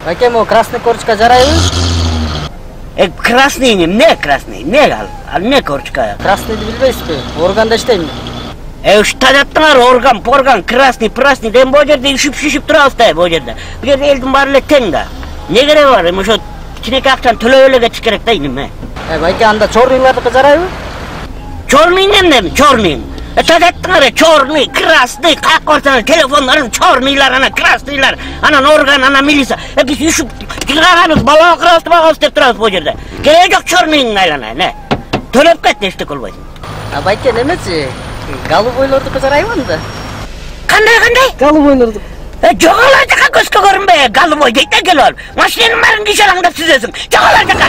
Байке, могу красный корочка жарайбы? Красный не красный, не ал не корочка. Красныйды билбейсизби? Органда иштейм. Штаттар орган, красный, дем бу жерде ишип турабыз бу жерде. Бу жерде элдин баары эле тең да. Не кереги бар? Ошо кичинекей акчаны төлөп эле кетиш керек да иниме. Байке, анда черныйлардыкы жарайбы? Черный эмне? Черный. Штаттар черный, красный, каяка барсаңар телефондорун черныйлар, ана красныйлар, анан орган, ана милиция. Биз ушуп кырганыбыз, бала кырабыз деп турабыз бу жерде. Кереги жок черныйын айлана, не? Төлөп кет, эчтеке болбойт. Байке, немечи? Голубойлордукы жарайбы анда? Кандай? Голубойлордук. Жок ала жака көзгө көрүнбөй, голубой дейт да келип алып. Машинанын баарын киши алаңдап сүзөсүң. Жок ала жака.